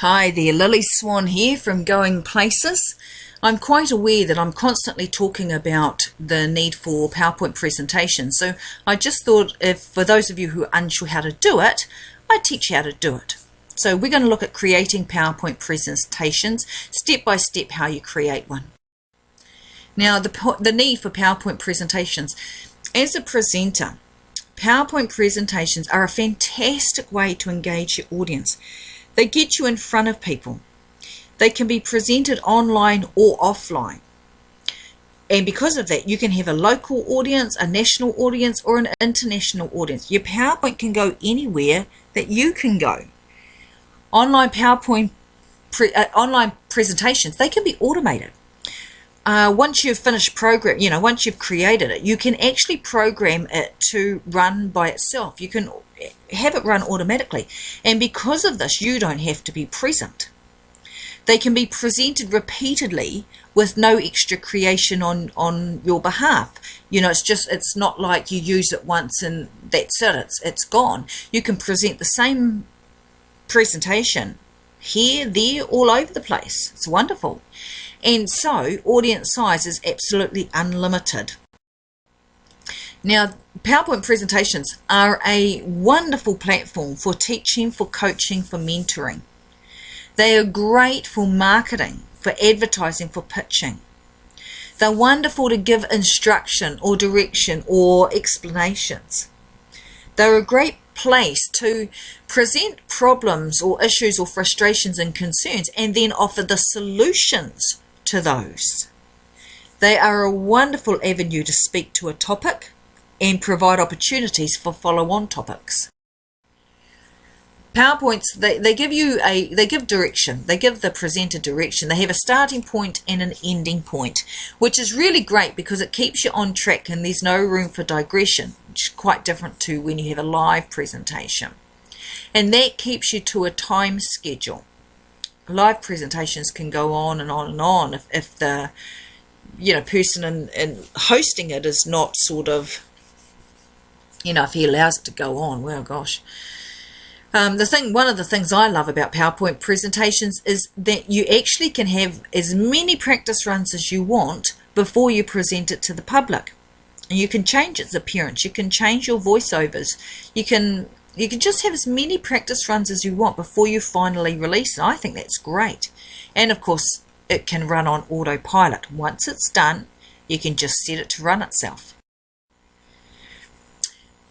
Hi there, Swan here from Going Places. I'm quite aware that I'm constantly talking about the need for PowerPoint presentations, so I just thought if for those of you who are unsure how to do it, I'd teach you how to do it. So we're going to look at creating PowerPoint presentations, step by step how you create one. Now the need for PowerPoint presentations. As a presenter, PowerPoint presentations are a fantastic way to engage your audience. They get you in front of people. They can be presented online or offline. And because of that, you can have a local audience, a national audience, or an international audience. Your PowerPoint can go anywhere that you can go. Online online presentations, they can be automated. Once you've finished once you've created it, you can actually program it to run by itself. You can have it run automatically. And because of this, you don't have to be present. They can be presented repeatedly with no extra creation on your behalf. It's not like you use it once and that's it, it's gone. You can present the same presentation here, there, all over the place. It's wonderful. And so audience size is absolutely unlimited. Now, PowerPoint presentations are a wonderful platform for teaching, for coaching, for mentoring. They are great for marketing, for advertising, for pitching. They're wonderful to give instruction or direction or explanations. They're a great place to present problems or issues or frustrations and concerns and then offer the solutions to those. They are a wonderful avenue to speak to a topic and provide opportunities for follow-on topics. PowerPoints, they give direction. They give the presenter direction. They have a starting point and an ending point, which is really great because it keeps you on track and there's no room for digression, which is quite different to when you have a live presentation. And that keeps you to a time schedule. Live presentations can go on and on and on if the person in hosting it is not sort of, if he allows it to go on, well, gosh. One of the things I love about PowerPoint presentations is that you actually can have as many practice runs as you want before you present it to the public. And you can change its appearance. You can change your voiceovers. You can just have as many practice runs as you want before you finally release it. I think that's great. And of course, it can run on autopilot. Once it's done, you can just set it to run itself.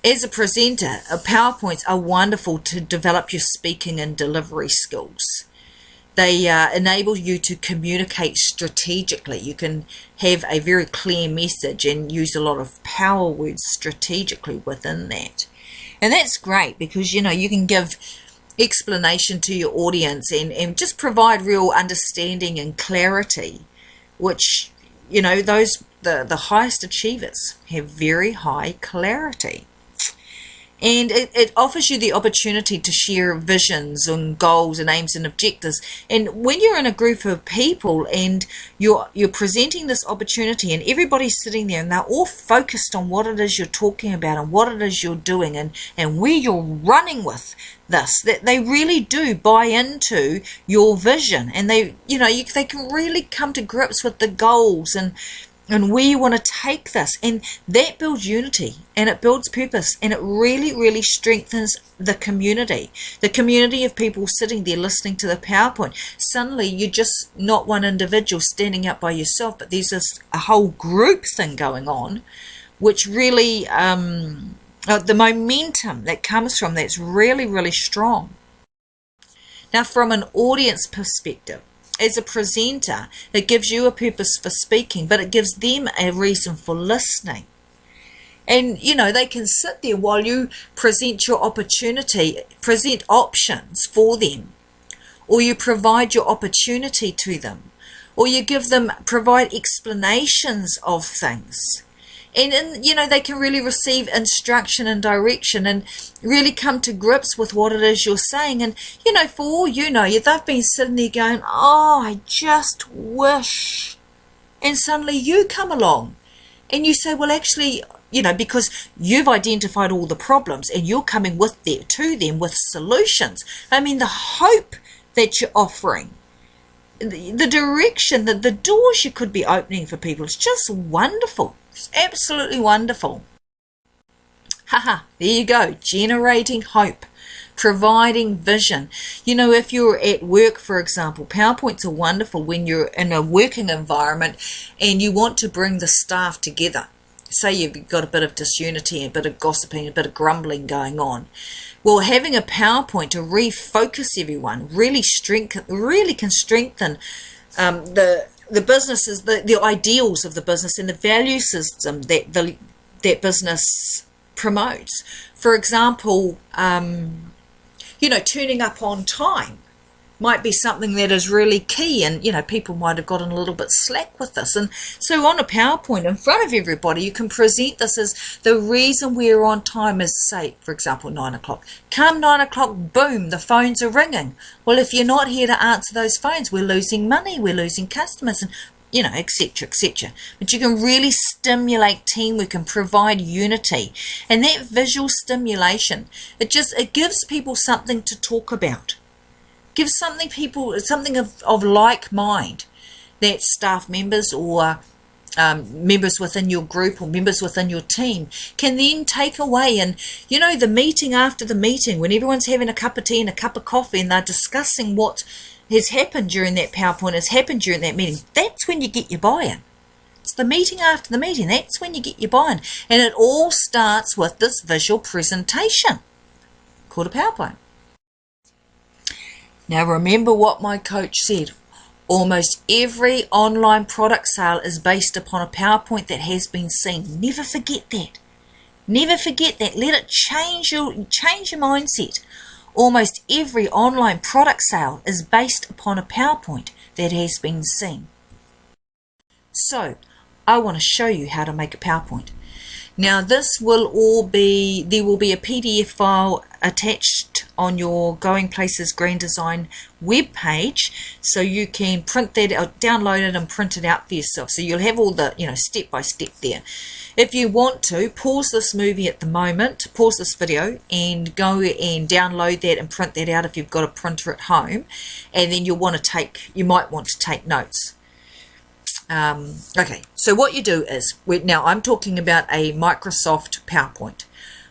As a presenter, PowerPoints are wonderful to develop your speaking and delivery skills. They enable you to communicate strategically. You can have a very clear message and use a lot of power words strategically within that. And that's great because, you can give explanation to your audience and just provide real understanding and clarity, which, the highest achievers have very high clarity. And it offers you the opportunity to share visions and goals and aims and objectives. And when you're in a group of people and you're presenting this opportunity and everybody's sitting there and they're all focused on what it is you're talking about and what it is you're doing and where you're running with this, that they really do buy into your vision and they can really come to grips with the goals and where you want to take this, and that builds unity and it builds purpose and it really, really strengthens the community of people sitting there listening to the PowerPoint. Suddenly you're just not one individual standing out by yourself, but there's a whole group thing going on, which really the momentum that comes from that's really, really strong. Now, from an audience perspective, as a presenter, it gives you a purpose for speaking, but it gives them a reason for listening. And, they can sit there while you present your opportunity, present options for them, or you provide your opportunity to them, or you provide explanations of things. And they can really receive instruction and direction and really come to grips with what it is you're saying. And, for all they've been sitting there going, oh, I just wish. And suddenly you come along and you say, well, actually, because you've identified all the problems and you're coming to them with solutions. I mean, the hope that you're offering, the direction, the doors you could be opening for people. It's just wonderful. It's absolutely wonderful. Haha, there you go. Generating hope, providing vision. You know, if you're at work, for example, PowerPoints are wonderful when you're in a working environment and you want to bring the staff together. Say you've got a bit of disunity, a bit of gossiping, a bit of grumbling going on. Well, having a PowerPoint to refocus everyone really can strengthen the businesses, the ideals of the business and the value system that business promotes. For example, you know, turning up on time might be something that is really key, and you know, people might have gotten a little bit slack with this, and so on a PowerPoint in front of everybody you can present this as the reason we're on time is, say, for example, 9 o'clock. Come 9 o'clock, boom, the phones are ringing. Well, if you're not here to answer those phones, we're losing money, we're losing customers, and you know, etc., etc. But you can really stimulate teamwork and provide unity, and that visual stimulation, it gives people something to talk about. Give something of like mind that staff members or members within your group or members within your team can then take away. And you know, the meeting after the meeting, when everyone's having a cup of tea and a cup of coffee and they're discussing what has happened during that PowerPoint, has happened during that meeting, that's when you get your buy-in. It's the meeting after the meeting, that's when you get your buy-in. And it all starts with this visual presentation called a PowerPoint. Now remember what my coach said. Almost every online product sale is based upon a PowerPoint that has been seen. Never forget that. Never forget that. Let it change your mindset. Almost every online product sale is based upon a PowerPoint that has been seen. So I want to show you how to make a PowerPoint. Now there will be a PDF file attached on your Going Places Grand Design web page, so you can print that out, download it and print it out for yourself. So you'll have all the, you know, step by step there. If you want to, pause this movie at the moment, pause this video and go and download that and print that out if you've got a printer at home, and then you might want to take notes. Okay, so what you do is, now I'm talking about a Microsoft PowerPoint.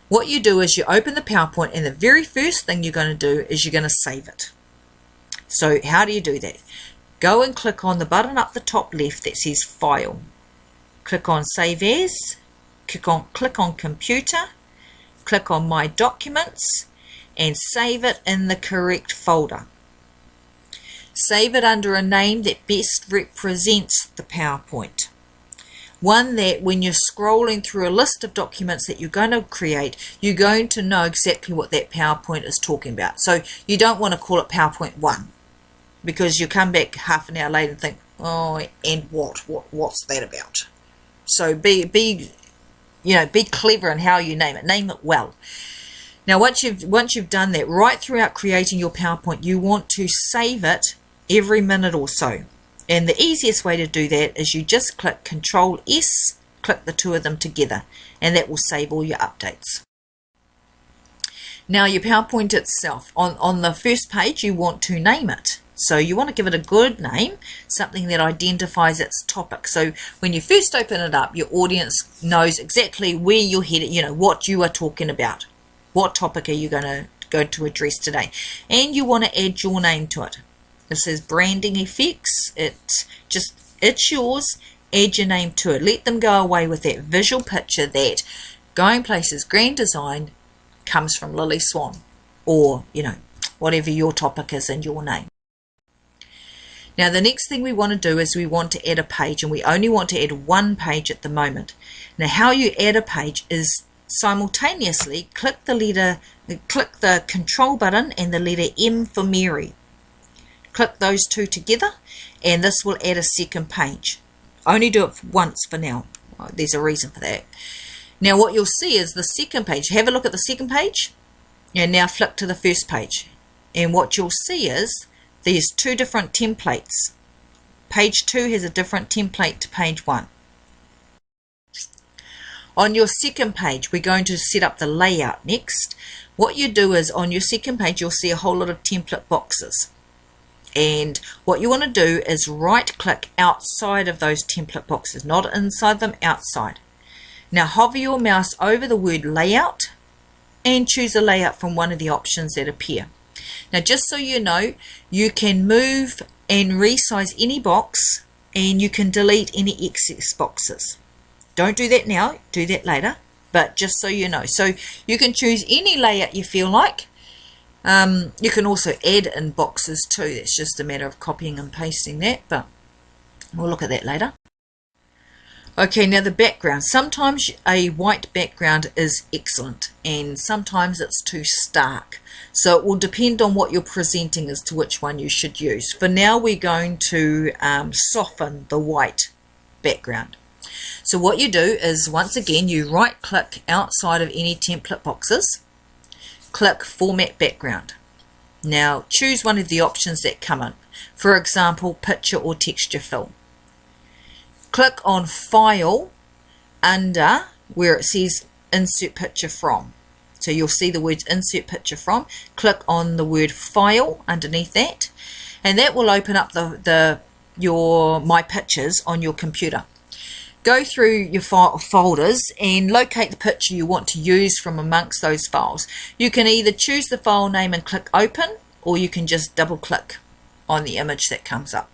What you do is you open the PowerPoint, and the very first thing you're going to do is you're going to save it. So how do you do that? Go and click on the button up the top left that says File. Click on Save As, click on Computer, click on My Documents, and save it in the correct folder. Save it under a name that best represents the PowerPoint. One that when you're scrolling through a list of documents that you're going to create, you're going to know exactly what that PowerPoint is talking about. So you don't want to call it PowerPoint 1, because you come back half an hour later and think, oh, and what's that about? So be clever in how you name it. Name it well. Now once you've done that, right throughout creating your PowerPoint, you want to save it every minute or so. And the easiest way to do that is you just click Control S, click the two of them together, and that will save all your updates. Now your PowerPoint itself, on the first page you want to name it. So you want to give it a good name, something that identifies its topic. So when you first open it up, your audience knows exactly where you're headed, you know, what you are talking about. What topic are you going to address today? And you want to add your name to it. This is branding effects. It's yours. Add your name to it. Let them go away with that visual picture that Going Places Grand Design comes from Lily Swan, or you know, whatever your topic is in your name. Now the next thing we want to do is we want to add a page, and we only want to add one page at the moment. Now how you add a page is simultaneously click the Control button and the letter M for Mary. Click those two together, and this will add a second page. Only do it once for now. There's a reason for that. Now what you'll see is the second page. Have a look at the second page, and now flip to the first page. And what you'll see is there's two different templates. Page 2 has a different template to page 1. On your second page, we're going to set up the layout next. What you do is on your second page, you'll see a whole lot of template boxes. And what you want to do is right click outside of those template boxes, not inside them, outside. Now hover your mouse over the word layout and choose a layout from one of the options that appear. Now just so you know, you can move and resize any box, and you can delete any excess boxes. Don't do that now, do that later, but just so you know. So you can choose any layout you feel like. You can also add in boxes too. It's just a matter of copying and pasting that, but we'll look at that later. Okay, now the background. Sometimes a white background is excellent and sometimes it's too stark. So it will depend on what you're presenting as to which one you should use. For now, we're going to soften the white background. So what you do is, once again, you right click outside of any template boxes, click Format Background. Now choose one of the options that come in. For example, picture or texture fill. Click on File under where it says Insert Picture From. So you'll see the words Insert Picture From. Click on the word File underneath that, and that will open up your My Pictures on your computer. Go through your folders and locate the picture you want to use from amongst those files. You can either choose the file name and click Open, or you can just double click on the image that comes up.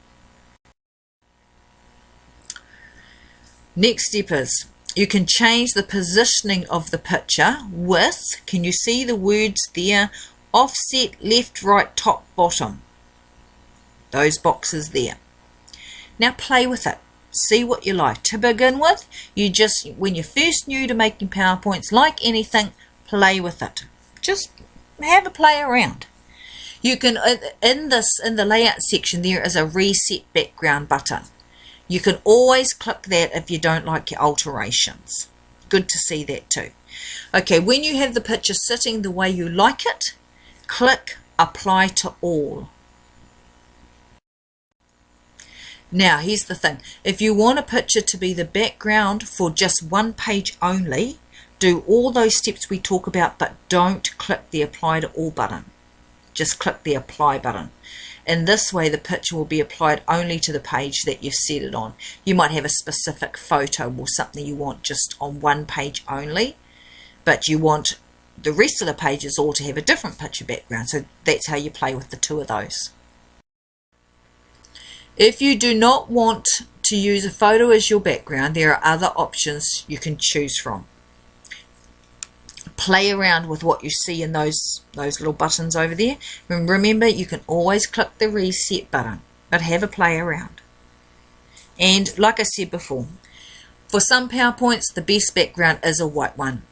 Next step is you can change the positioning of the picture with, can you see the words there, offset left, right, top, bottom. Those boxes there. Now play with it. See what you like. To begin with, when you're first new to making PowerPoints, like anything, play with it. Just have a play around. You can, in the layout section, there is a reset background button. You can always click that if you don't like your alterations. Good to see that too. Okay, when you have the picture sitting the way you like it, click Apply to All. Now here's the thing, if you want a picture to be the background for just one page only, do all those steps we talk about, but don't click the Apply to All button. Just click the Apply button. In this way the picture will be applied only to the page that you've set it on. You might have a specific photo or something you want just on one page only, but you want the rest of the pages all to have a different picture background, so that's how you play with the two of those. If you do not want to use a photo as your background, there are other options you can choose from. Play around with what you see in those little buttons over there. And remember, you can always click the reset button, but have a play around. And like I said before, for some PowerPoints, the best background is a white one.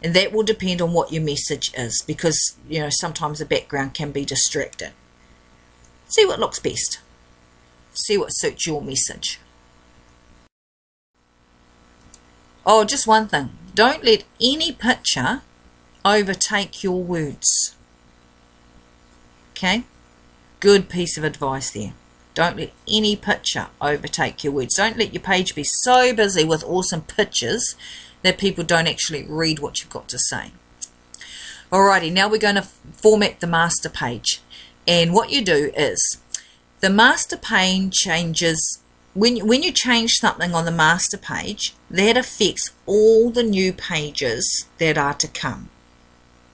And that will depend on what your message is, because sometimes the background can be distracting. See what looks best. See what suits your message. Oh, just one thing. Don't let any picture overtake your words. Okay? Good piece of advice there. Don't let any picture overtake your words. Don't let your page be so busy with awesome pictures that people don't actually read what you've got to say. Alrighty, now we're going to format the master page. And what you do is, the master page changes, when you change something on the master page, that affects all the new pages that are to come.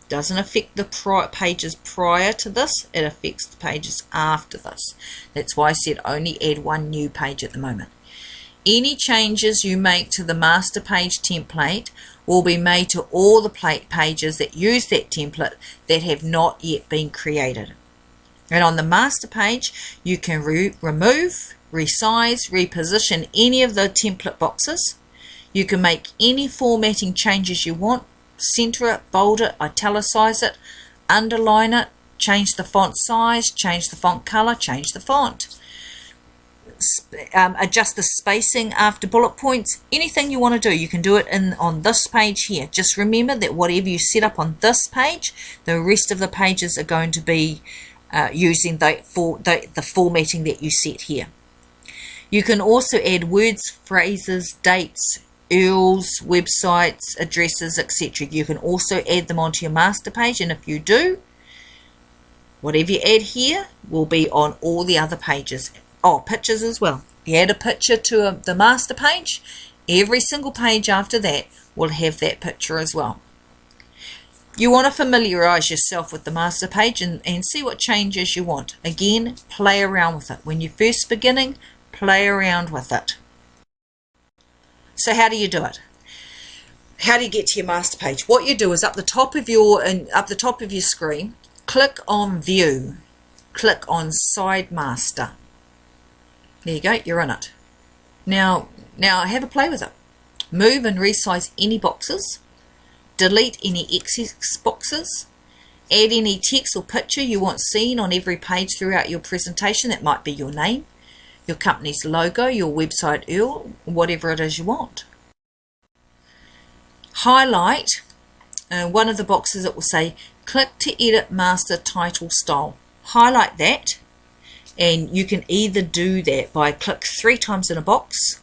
Doesn't affect the pages prior to this, it affects the pages after this. That's why I said only add one new page at the moment. Any changes you make to the master page template will be made to all the pages that use that template that have not yet been created. And on the master page, you can remove, resize, reposition any of the template boxes. You can make any formatting changes you want, center it, bold it, italicize it, underline it, change the font size, change the font color, change the font, adjust the spacing after bullet points. Anything you want to do, you can do it on this page here. Just remember that whatever you set up on this page, the rest of the pages are going to be using the formatting that you set here. You can also add words, phrases, dates, URLs, websites, addresses, etc. You can also add them onto your master page, and if you do, Whatever you add here will be on all the other pages. Oh, pictures as well. You add a picture to the master page, every single page after that will have that picture as well. You want to familiarize yourself with the master page and see what changes you want. Again, play around with it. When you're first beginning, play around with it. So how do you do it? How do you get to your master page? What you do is up the top of your screen, click on View, click on Side Master. There you go, you're in it. Now have a play with it. Move and resize any boxes. Delete any excess boxes. Add any text or picture you want seen on every page throughout your presentation. That might be your name, your company's logo, your website URL, whatever it is you want. Highlight one of the boxes that will say click to edit master title style. Highlight that, and you can either do that by click 3 times in a box,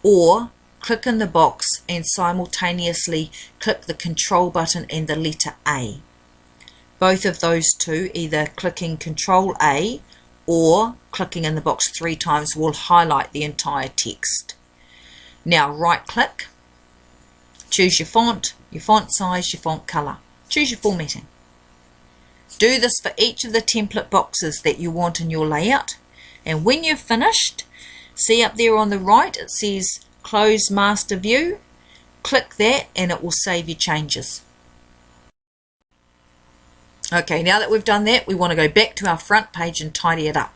or click in the box and simultaneously click the control button and the letter A. Both of those two, either clicking control A or clicking in the box 3 times, will highlight the entire text. Now right click, choose your font size, your font color, choose your formatting. Do this for each of the template boxes that you want in your layout, and when you're finished, see up there on the right it says Close Master View. Click that and it will save your changes. Okay, now that we've done that, we want to go back to our front page and tidy it up.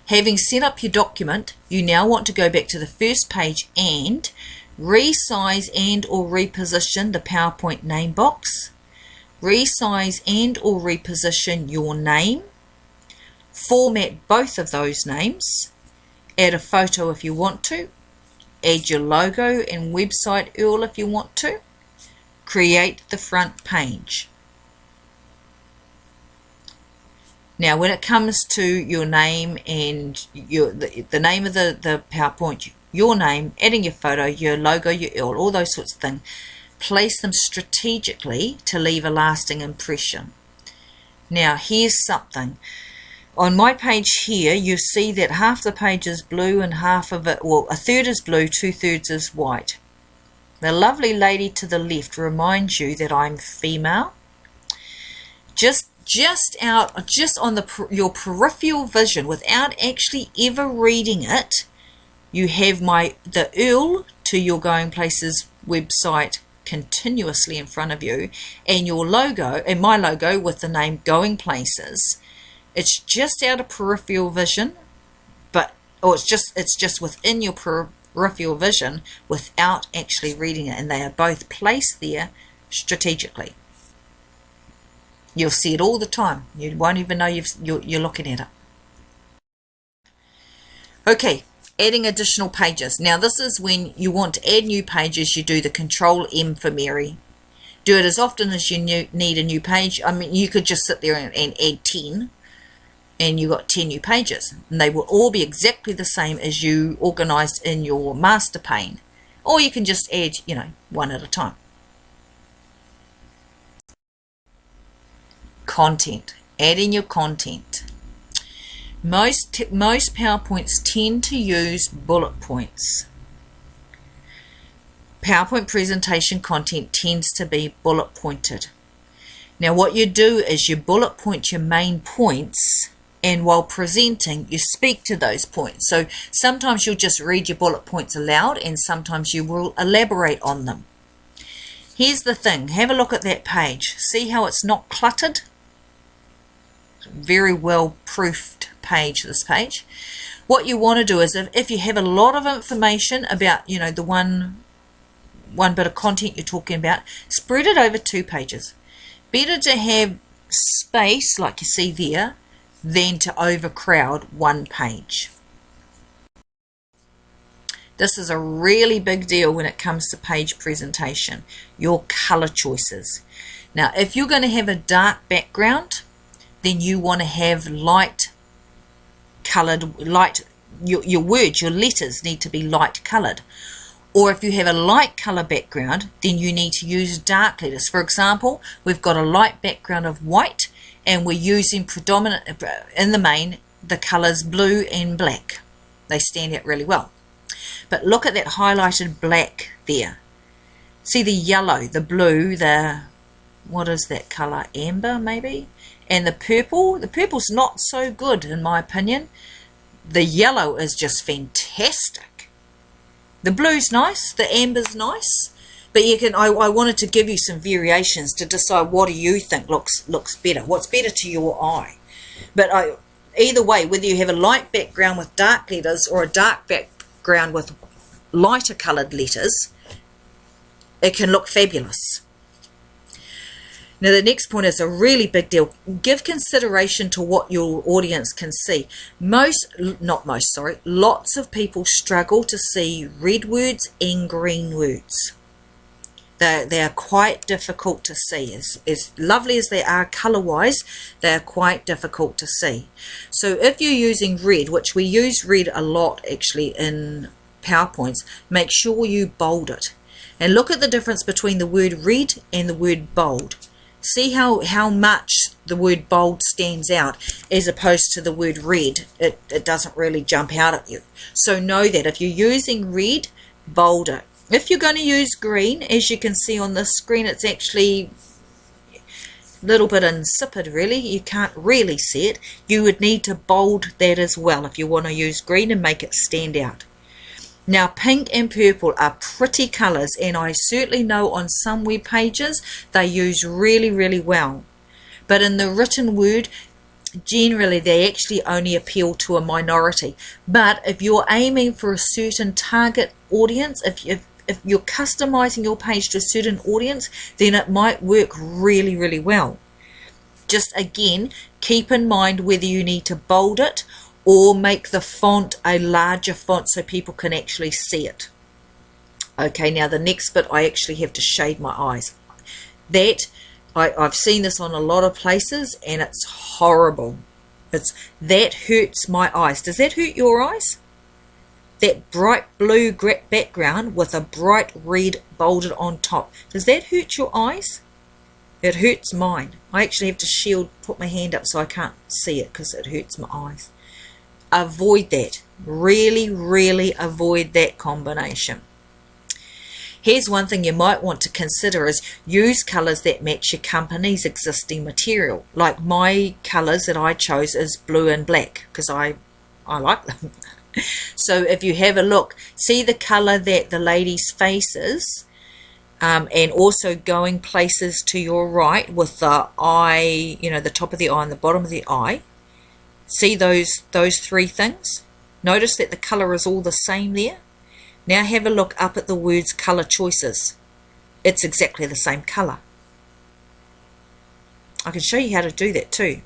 Having set up your document, you now want to go back to the first page and resize and or reposition the PowerPoint name box. Resize and or reposition your name. Format both of those names. Add a photo if you want to. Add your logo and website URL if you want to. Create the front page. Now when it comes to your name and the name of the PowerPoint, your name, adding your photo, your logo, your URL, all those sorts of things, place them strategically to leave a lasting impression. Now here's something. On my page here, you see that half the page is blue and half of it, well, a third is blue, 2/3 is white. The lovely lady to the left reminds you that I'm female. Just on your peripheral vision, without actually ever reading it, you have the URL to your Going Places website continuously in front of you, and your logo, and my logo with the name Going Places. It's just out of peripheral vision, it's just within your peripheral vision without actually reading it, and they are both placed there strategically. You'll see it all the time. You won't even know you're looking at it. Okay, adding additional pages. Now this is when you want to add new pages. You do the Control M for Mary. Do it as often as you need a new page. I mean, you could just sit there and add 10. And you got 10 new pages, and they will all be exactly the same as you organized in your master pane, or you can just add, one at a time. Content. Add in your content. Most PowerPoints tend to use bullet points. PowerPoint presentation content tends to be bullet pointed. Now what you do is you bullet point your main points, and while presenting you speak to those points. So sometimes you'll just read your bullet points aloud, and sometimes you will elaborate on them. Here's the thing, have a look at that page. See how it's not cluttered? Very well proofed page, this page. What you want to do is, if you have a lot of information about the one bit of content you're talking about, spread it over 2 pages. Better to have space like you see there than to overcrowd 1 page. This is a really big deal when it comes to page presentation, your color choices. Now if you're going to have a dark background, then you want to have light colored, your words, your letters need to be light colored. Or if you have a light color background, then you need to use dark letters. For example, we've got a light background of white and we're using predominant, in the main, the colours blue and black. They stand out really well. But look at that highlighted black there. See the yellow, the blue, the, what is that colour? Amber maybe? And the purple. The purple's not so good in my opinion. The yellow is just fantastic. The blue's nice, the amber's nice. But you can, I wanted to give you some variations to decide what do you think looks better. What's better to your eye. But either way, whether you have a light background with dark letters or a dark background with lighter coloured letters, it can look fabulous. Now the next point is a really big deal. Give consideration to what your audience can see. Lots of people struggle to see red words and green words. They are quite difficult to see. As lovely as they are colour-wise, they are quite difficult to see. So if you're using red, which we use red a lot actually in PowerPoints, make sure you bold it. And look at the difference between the word red and the word bold. See how much the word bold stands out as opposed to the word red. It doesn't really jump out at you. So know that if you're using red, bold it. If you're going to use green, as you can see on this screen, it's actually a little bit insipid really. You can't really see it. You would need to bold that as well if you want to use green and make it stand out. Now pink and purple are pretty colours, and I certainly know on some web pages they use really well. But in the written word, generally they actually only appeal to a minority. But if you're aiming for a certain target audience, if you're customizing your page to a certain audience, then it might work really well. Just again, keep in mind whether you need to bold it or make the font a larger font so people can actually see it. Okay, now the next bit, I actually have to shade my eyes. I've seen this on a lot of places and it's horrible. That hurts my eyes. Does that hurt your eyes? That bright blue background with a bright red bolded on top. Does that hurt your eyes? It hurts mine. I actually have to put my hand up so I can't see it because it hurts my eyes. Avoid that. Really avoid that combination. Here's one thing you might want to consider is use colours that match your company's existing material. Like my colours that I chose is blue and black because I like them. So if you have a look, see the colour that the lady's face is, and also going places to your right with the eye, the top of the eye and the bottom of the eye. See those three things? Notice that the colour is all the same there. Now have a look up at the words colour choices. It's exactly the same colour. I can show you how to do that too.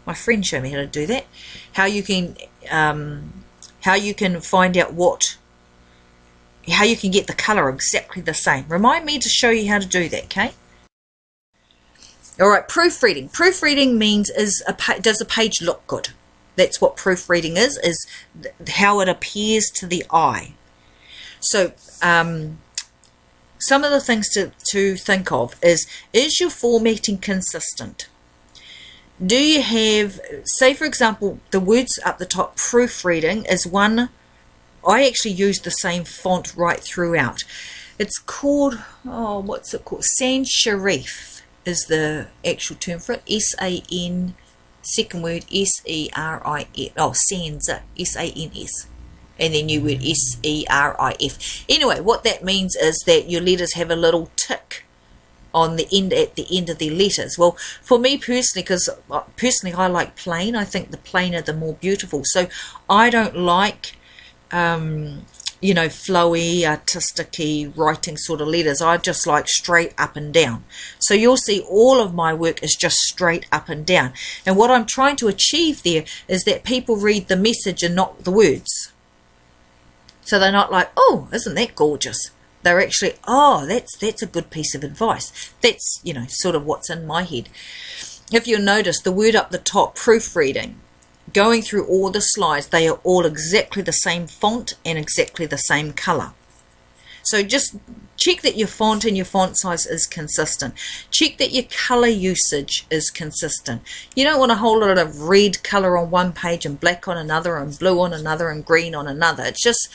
My friend showed me how to do that. How you can find out how you can get the colour exactly the same. Remind me to show you how to do that, okay? Alright, proofreading. Proofreading means does a page look good? That's what proofreading is how it appears to the eye. So some of the things to think of is your formatting consistent? Do you have, say for example, the words up the top, proofreading is one. I actually use the same font right throughout. It's called, what's it called? Sans serif is the actual term for it. S-A-N, second word, S-E-R-I-F. Oh, sans, S-A-N-S. And then new word, S-E-R-I-F. Anyway, what that means is that your letters have a little tick on the end, at the end of their letters. Well, for me personally, because personally I like plain. I think the plainer the more beautiful. So I don't like flowy, artistic-y writing sort of letters. I just like straight up and down. So you'll see all of my work is just straight up and down. And what I'm trying to achieve there is that people read the message and not the words. So they're not like, oh, isn't that gorgeous? They're actually, oh, that's a good piece of advice. That's, sort of what's in my head. If you'll notice, the word up the top, proofreading, going through all the slides, they are all exactly the same font and exactly the same colour. So just check that your font and your font size is consistent. Check that your color usage is consistent. You don't want a whole lot of red color on one page and black on another and blue on another and green on another. It's just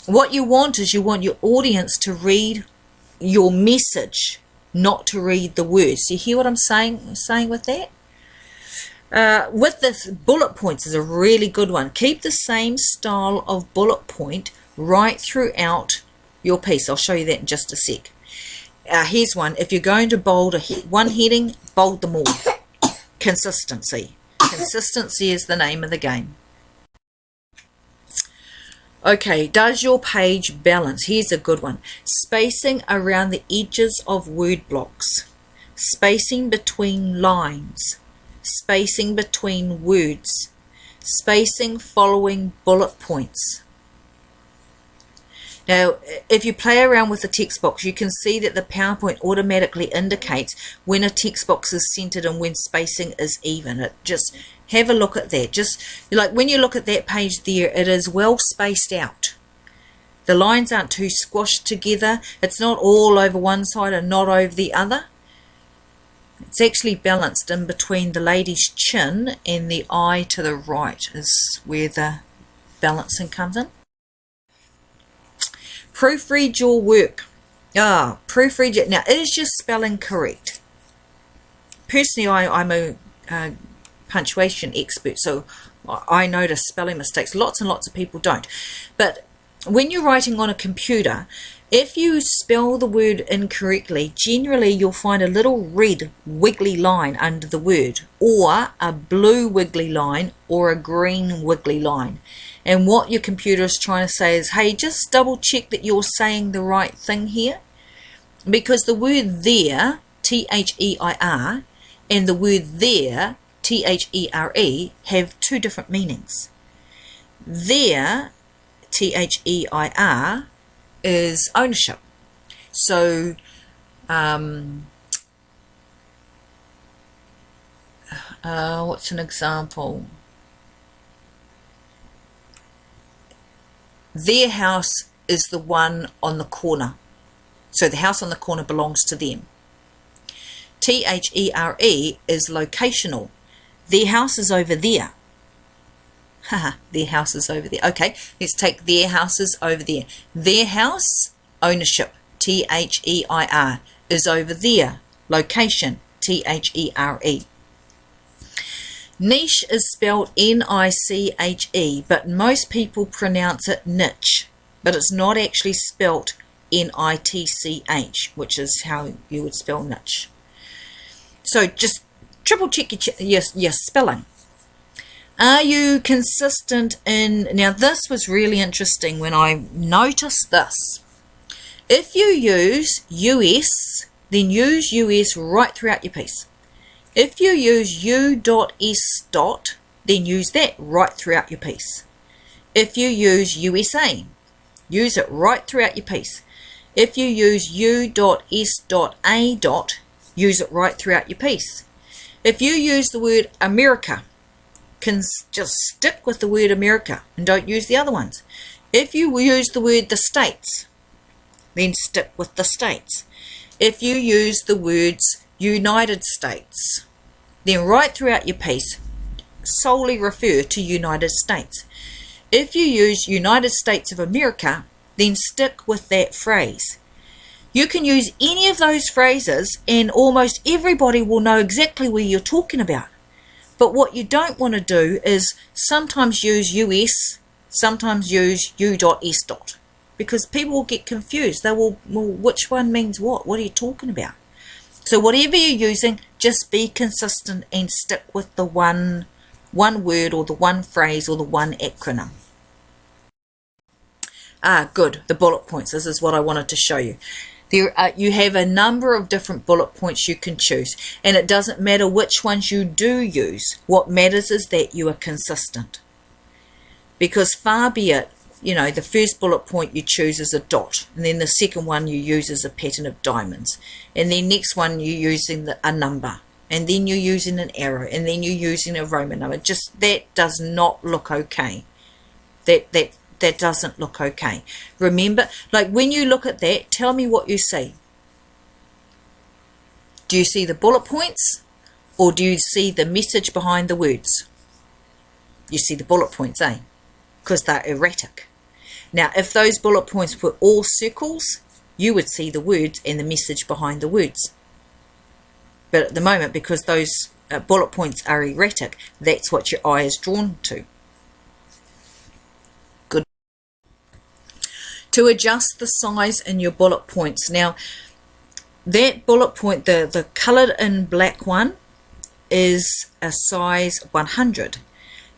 what you want is you want your audience to read your message, not to read the words. You hear what I'm saying with that? With this, bullet points is a really good one. Keep the same style of bullet point right throughout your piece. I'll show you that in just a sec. Here's one. If you're going to bold one heading, bold them all. Consistency. Consistency is the name of the game. Okay, does your page balance? Here's a good one. Spacing around the edges of word blocks. Spacing between lines. Spacing between words. Spacing following bullet points. Now, if you play around with the text box, you can see that the PowerPoint automatically indicates when a text box is centered and when spacing is even. Just have a look at that. Just like when you look at that page there, it is well spaced out. The lines aren't too squashed together. It's not all over one side and not over the other. It's actually balanced in between the lady's chin and the eye to the right is where the balancing comes in. Proofread your work. Proofread it. Now, is your spelling correct? Personally, I'm a punctuation expert, so I notice spelling mistakes. Lots and lots of people don't. But when you're writing on a computer, if you spell the word incorrectly, generally you'll find a little red wiggly line under the word, or a blue wiggly line, or a green wiggly line. And what your computer is trying to say is, hey, just double check that you're saying the right thing here. Because the word there, T-H-E-I-R, and the word there, T-H-E-R-E, have two different meanings. There, T-H-E-I-R, is ownership. So, what's an example? Their house is the one on the corner. So the house on the corner belongs to them. T-H-E-R-E is locational. Their house is over there. Haha, their house is over there. Okay, let's take their houses over there. Their house, ownership, T-H-E-I-R, is over there. Location, T-H-E-R-E. Niche is spelled N-I-C-H-E, but most people pronounce it niche, but it's not actually spelled N-I-T-C-H, which is how you would spell niche. So just triple check your spelling. Are you consistent in... Now this was really interesting when I noticed this. If you use US, then use US right throughout your piece. If you use U.S. then use that right throughout your piece. If you use USA, use it right throughout your piece. If you use U.S.A. use it right throughout your piece. If you use the word America, can just stick with the word America and don't use the other ones. If you use the word the States, then stick with the States. If you use the words United States, then right throughout your piece solely refer to United States. If you use United States of America, then stick with that phrase. You can use any of those phrases and almost everybody will know exactly where you're talking about. But what you don't want to do is sometimes use US, sometimes use U.S. because people will get confused. They will, well, which one means what? What are you talking about? So whatever you're using, just be consistent and stick with the one word or the one phrase or the one acronym. Good. The bullet points. This is what I wanted to show you. You have a number of different bullet points you can choose, and it doesn't matter which ones you do use. What matters is that you are consistent. Because far be it, you know, the first bullet point you choose is a dot, and then the second one you use is a pattern of diamonds, and then next one you're using a number, and then you're using an arrow, and then you're using a Roman number. Just that does not look okay. That that doesn't look okay. Remember, like when you look at that, tell me what you see. Do you see the bullet points, or do you see the message behind the words? You see the bullet points, eh? Because they're erratic. Now, if those bullet points were all circles, you would see the words and the message behind the words. But at the moment, because those bullet points are erratic, that's what your eye is drawn to. Good. To adjust the size in your bullet points. Now, that bullet point, the coloured in black one, is a size 100.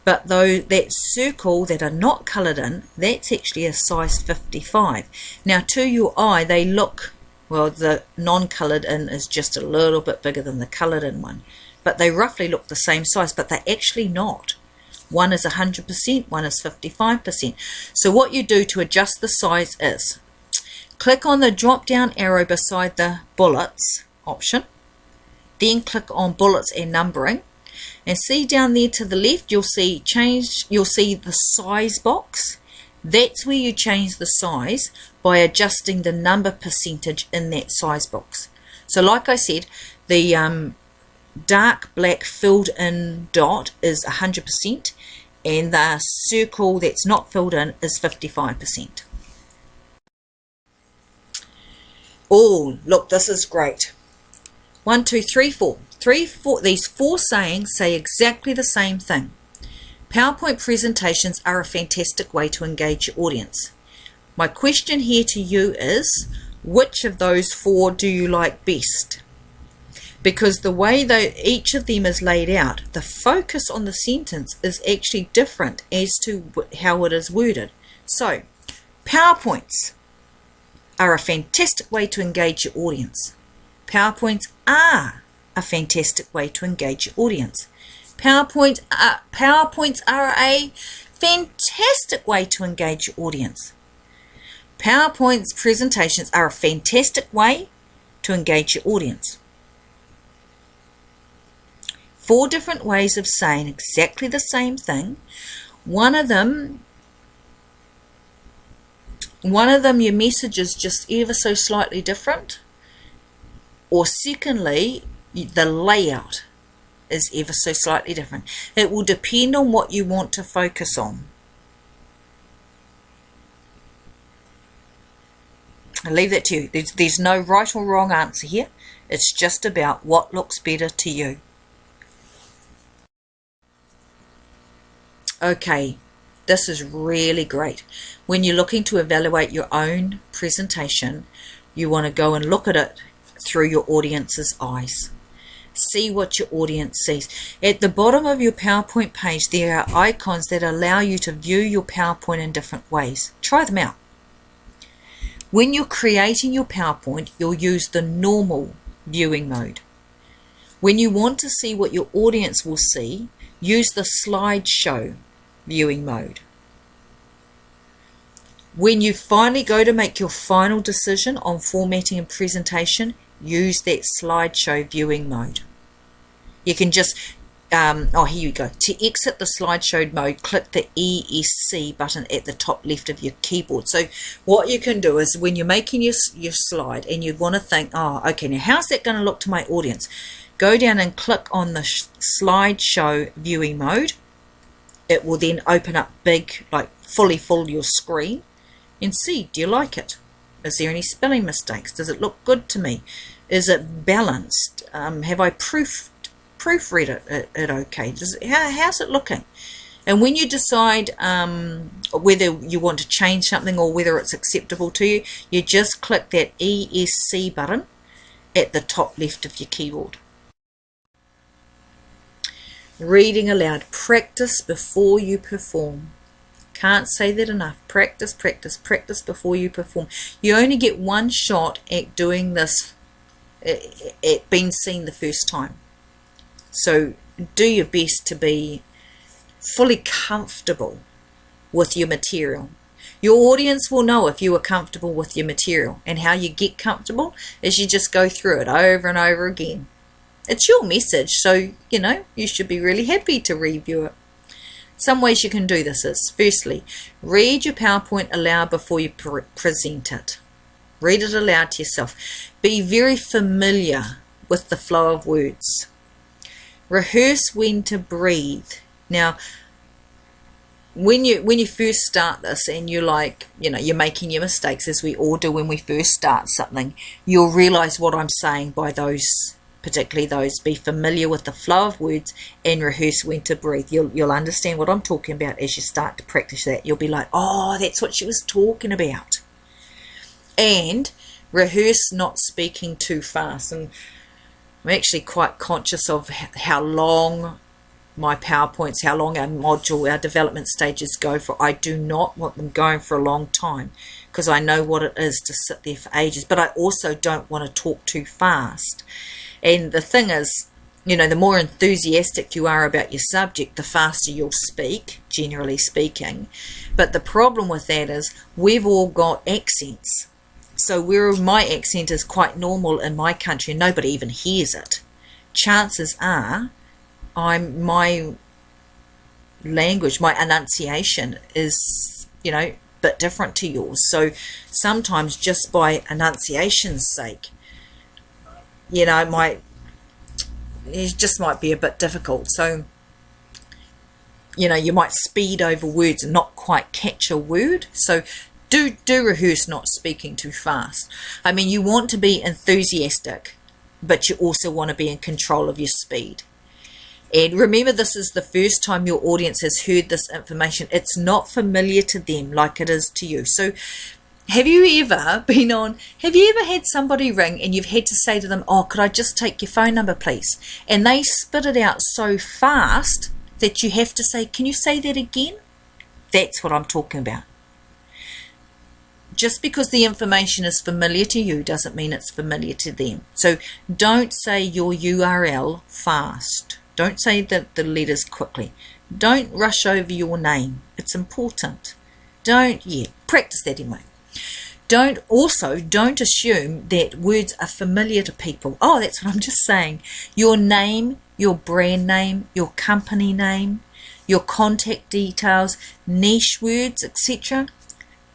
But though that circle that are not coloured in, that's actually a size 55. Now to your eye, they look, well, the non-coloured in is just a little bit bigger than the coloured in one. But they roughly look the same size, but they're actually not. One is 100%, one is 55%. So what you do to adjust the size is, click on the drop-down arrow beside the bullets option, then click on bullets and numbering, and see down there to the left, you'll see the size box. That's where you change the size by adjusting the number percentage in that size box. So like I said, the dark black filled in dot is 100%, and the circle that's not filled in is 55%. Oh, look, this is great. 1, 2, 3, 4. These four sayings say exactly the same thing. PowerPoint presentations are a fantastic way to engage your audience. My question here to you is, which of those four do you like best? Because the way that each of them is laid out, the focus on the sentence is actually different as to how it is worded. So, PowerPoints are a fantastic way to engage your audience. PowerPoints are a fantastic way to engage your audience. PowerPoints are a fantastic way to engage your audience. PowerPoint's presentations are a fantastic way to engage your audience. 4 different ways of saying exactly the same thing. One of them your message is just ever so slightly different. Or secondly, the layout is ever so slightly different. It will depend on what you want to focus on. I'll leave that to you. There's no right or wrong answer here. It's just about what looks better to you. Okay, this is really great. When you're looking to evaluate your own presentation, you want to go and look at it through your audience's eyes. See what your audience sees. At the bottom of your PowerPoint page, there are icons that allow you to view your PowerPoint in different ways. Try them out. When you're creating your PowerPoint, you'll use the normal viewing mode. When you want to see what your audience will see, use the slideshow viewing mode. When you finally go to make your final decision on formatting and presentation, use that slideshow viewing mode. You can just, here you go. To exit the slideshow mode, click the ESC button at the top left of your keyboard. So what you can do is when you're making your slide and you want to think, oh, okay, now how's that going to look to my audience? Go down and click on the slideshow viewing mode. It will then open up big, like fully fill your screen, and see, do you like it? Is there any spelling mistakes? Does it look good to me? Is it balanced? Have I proofread it okay? How's it looking? And when you decide whether you want to change something or whether it's acceptable to you, you just click that ESC button at the top left of your keyboard. Reading aloud. Practice before you perform. Can't say that enough. Practice, practice, practice before you perform. You only get one shot at doing this, at being seen the first time. So do your best to be fully comfortable with your material. Your audience will know if you are comfortable with your material, and how you get comfortable is you just go through it over and over again. It's your message, so you know you should be really happy to review it. Some ways you can do this is, firstly, read your PowerPoint aloud before you present it. Read it aloud to yourself. Be very familiar with the flow of words. Rehearse when to breathe. Now, when you first start this and you're like, you're making your mistakes, as we all do when we first start something, you'll realize what I'm saying by those, particularly those. Be familiar with the flow of words and rehearse when to breathe. You'll understand what I'm talking about as you start to practice that. You'll be like, oh, that's what she was talking about. And rehearse not speaking too fast. And I'm actually quite conscious of how long my PowerPoints, how long our module, our development stages go for. I do not want them going for a long time because I know what it is to sit there for ages, but I also don't want to talk too fast. And the thing is, the more enthusiastic you are about your subject, the faster you'll speak, generally speaking. But the problem with that is we've all got accents. So where my accent is quite normal in my country and nobody even hears it, chances are my language, my enunciation is, a bit different to yours. So sometimes just by enunciation's sake, it just might be a bit difficult. So, you might speed over words and not quite catch a word. So do rehearse not speaking too fast. I mean, you want to be enthusiastic, but you also want to be in control of your speed. And remember, this is the first time your audience has heard this information. It's not familiar to them like it is to you. So have you ever had somebody ring and you've had to say to them, oh, could I just take your phone number, please? And they spit it out so fast that you have to say, can you say that again? That's what I'm talking about. Just because the information is familiar to you doesn't mean it's familiar to them. So don't say your URL fast. Don't say the letters quickly. Don't rush over your name. It's important. Practice that anyway. Don't assume that words are familiar to people. Oh, that's what I'm just saying. Your name, your brand name, your company name, your contact details, niche words, etc.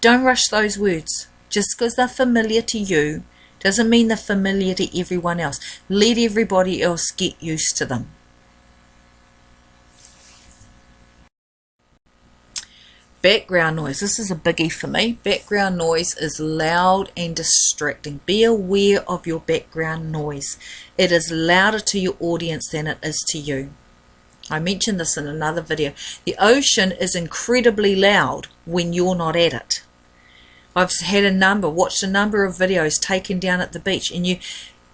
Don't rush those words. Just because they're familiar to you doesn't mean they're familiar to everyone else. Let everybody else get used to them. Background noise. This is a biggie for me. Background noise is loud and distracting. Be aware of your background noise. It is louder to your audience than it is to you. I mentioned this in another video. The ocean is incredibly loud when you're not at it. I've watched a number of videos taken down at the beach, and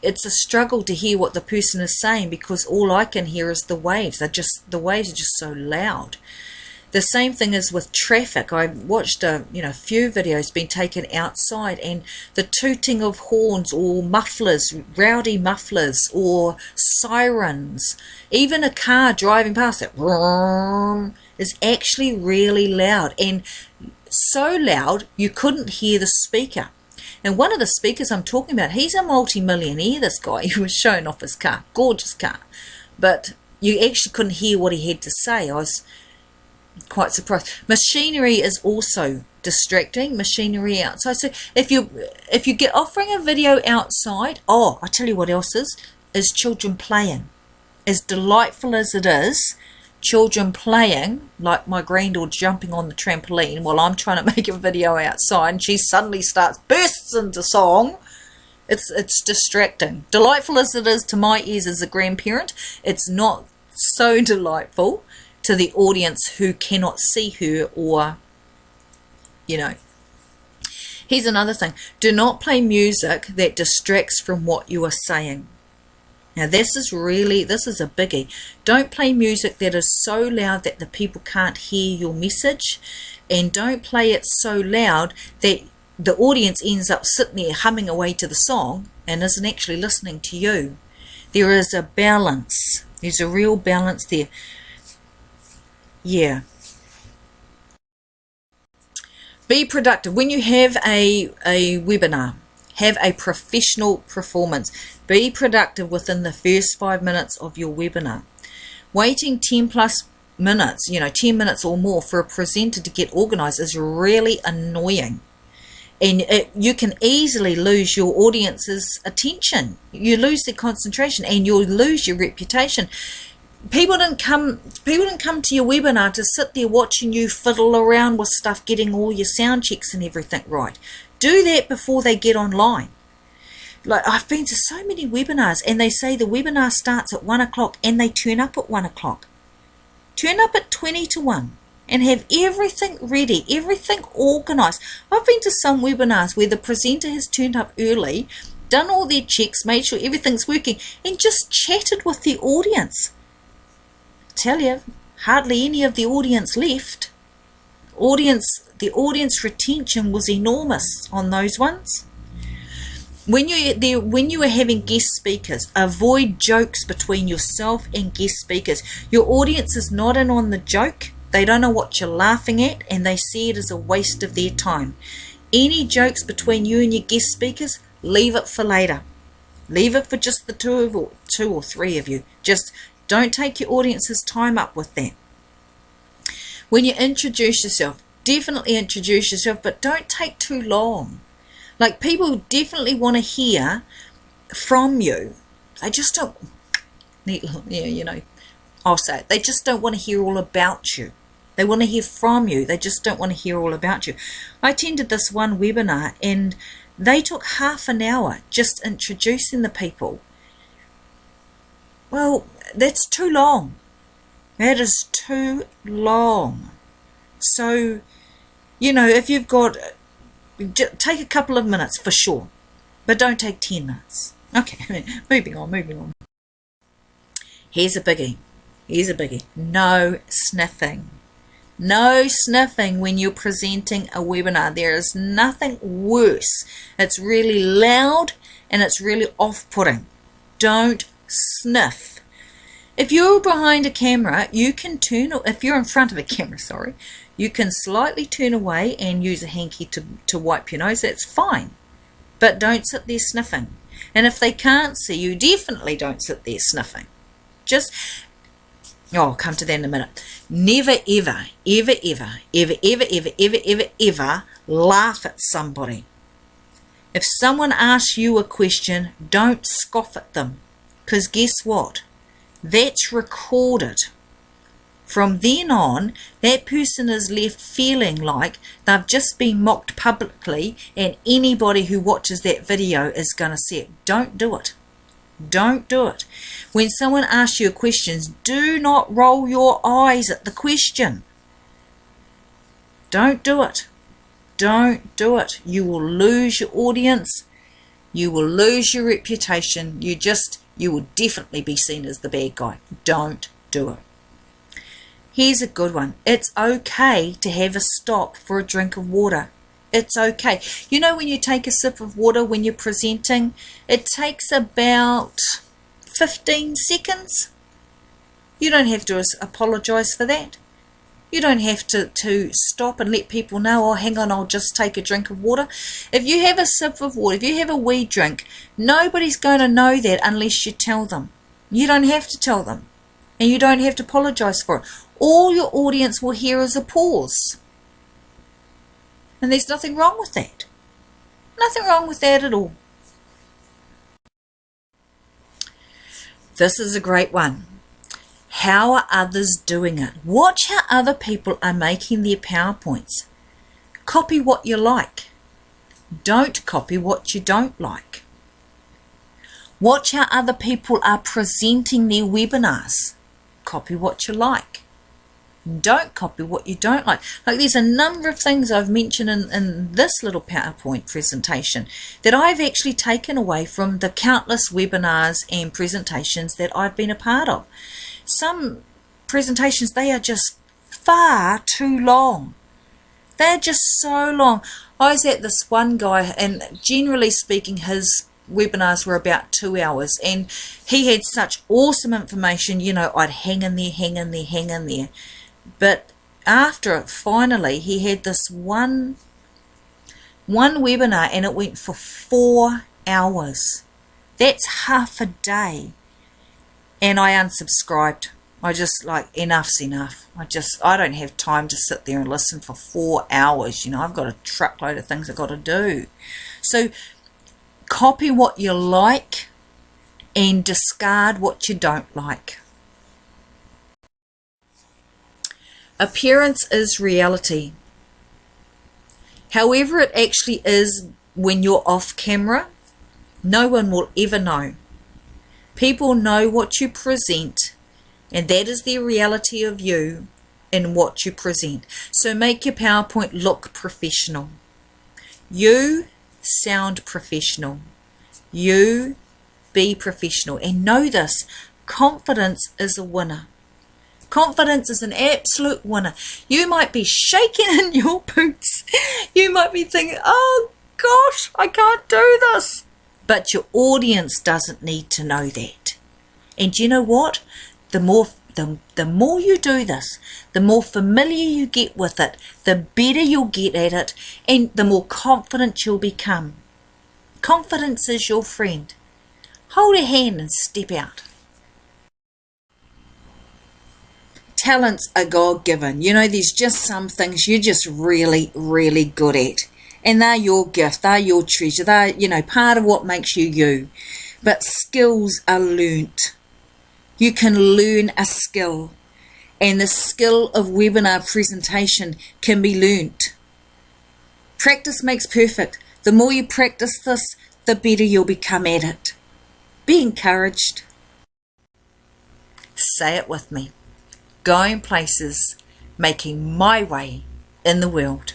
it's a struggle to hear what the person is saying because all I can hear is the waves. The waves are just so loud. The same thing is with traffic. I watched a few videos being taken outside, and the tooting of horns or mufflers, rowdy mufflers or sirens, even a car driving past it is actually really loud, and so loud you couldn't hear the speaker. And one of the speakers I'm talking about, he's a multi-millionaire, this guy. He was showing off his car, gorgeous car, but you actually couldn't hear what he had to say. I was quite surprised. Machinery is also distracting. Machinery outside. So if you get offering a video outside, I tell you what else is children playing. As delightful as it is, children playing, like my granddaughter jumping on the trampoline while I'm trying to make a video outside, and she suddenly bursts into song. It's distracting. Delightful as it is to my ears as a grandparent, it's not so delightful to the audience who cannot see her or, Here's another thing. Do not play music that distracts from what you are saying. Now this is a biggie. Don't play music that is so loud that the people can't hear your message, and don't play it so loud that the audience ends up sitting there humming away to the song and isn't actually listening to you. There is a balance. There's a real balance there. Yeah. Be productive. When you have a webinar, have a professional performance. Be productive within the first 5 minutes of your webinar. Waiting 10 plus minutes, 10 minutes or more for a presenter to get organized is really annoying. And you can easily lose your audience's attention. You lose their concentration and you'll lose your reputation. People didn't come to your webinar to sit there watching you fiddle around with stuff, getting all your sound checks and everything right. Do that before they get online. Like, I've been to so many webinars and they say the webinar starts at 1 o'clock and they turn up at 1 o'clock. Turn up at 20 to 1 and have everything ready, everything organized. I've been to some webinars where the presenter has turned up early, done all their checks, made sure everything's working, and just chatted with the audience. Tell you, hardly any of the audience left. The audience retention was enormous on those ones. When you are having guest speakers, avoid jokes between yourself and guest speakers. Your audience is not in on the joke. They don't know what you're laughing at, and they see it as a waste of their time. Any jokes between you and your guest speakers, leave it for later. Leave it for just the two or three of you. Just don't take your audience's time up with that. When you introduce yourself, definitely introduce yourself, but don't take too long. Like, people definitely want to hear from you. They just don't, I'll say it. They just don't want to hear all about you. They want to hear from you. They just don't want to hear all about you. I attended this one webinar and they took half an hour just introducing the people. Well, that's too long. That is too long. So, if you've got, take a couple of minutes for sure, but don't take 10 minutes. Okay, moving on. Here's a biggie. No sniffing. No sniffing when you're presenting a webinar. There is nothing worse. It's really loud and it's really off-putting. Don't sniff. If you're behind a camera, you can if you're in front of a camera, you can slightly turn away and use a hanky to wipe your nose. That's fine. But don't sit there sniffing. And if they can't see you, definitely don't sit there sniffing. I'll come to that in a minute. Never, ever laugh at somebody. If someone asks you a question, don't scoff at them. Because guess what? That's recorded. From then on, that person is left feeling like they've just been mocked publicly, and anybody who watches that video is going to see it. Don't do it. Don't do it. When someone asks you a question, do not roll your eyes at the question. Don't do it. Don't do it. You will lose your audience. You will lose your reputation. You will definitely be seen as the bad guy. Don't do it. Here's a good one. It's okay to have a stop for a drink of water. It's okay. When you take a sip of water when you're presenting, it takes about 15 seconds. You don't have to apologize for that. You don't have to stop and let people know, oh, hang on, I'll just take a drink of water. If you have a sip of water, if you have a wee drink, nobody's going to know that unless you tell them. You don't have to tell them. And you don't have to apologize for it. All your audience will hear is a pause. And there's nothing wrong with that. Nothing wrong with that at all. This is a great one. How are others doing it? Watch how other people are making their PowerPoints. Copy what you like. Don't copy what you don't like. Watch how other people are presenting their webinars. Copy what you like. Don't copy what you don't like. Like, there's a number of things I've mentioned in this little PowerPoint presentation that I've actually taken away from the countless webinars and presentations that I've been a part of. Some presentations, they are just far too long. They're just so long. I was at this one guy, and generally speaking, his webinars were about 2 hours, and he had such awesome information. I'd hang in there. But after it, finally, he had this one webinar, and it went for 4 hours. That's half a day. And I unsubscribed. I just like, enough's enough. I don't have time to sit there and listen for 4 hours. You know, I've got a truckload of things I've got to do. So copy what you like and discard what you don't like. Appearance is reality. However it actually is when you're off camera, no one will ever know. People know what you present, and that is the reality of you in what you present. So make your PowerPoint look professional. You sound professional. You be professional. And know this, confidence is a winner. Confidence is an absolute winner. You might be shaking in your boots. You might be thinking, oh gosh, I can't do this. But your audience doesn't need to know that. And you know what? The more you do this, the more familiar you get with it, the better you'll get at it, and the more confident you'll become. Confidence is your friend. Hold a hand and step out. Talents are God-given. You know, there's just some things you're just really, really good at. And they're your gift, they're your treasure, they're, you know, part of what makes you you. But skills are learnt. You can learn a skill. And the skill of webinar presentation can be learnt. Practice makes perfect. The more you practice this, the better you'll become at it. Be encouraged. Say it with me. Going places, making my way in the world.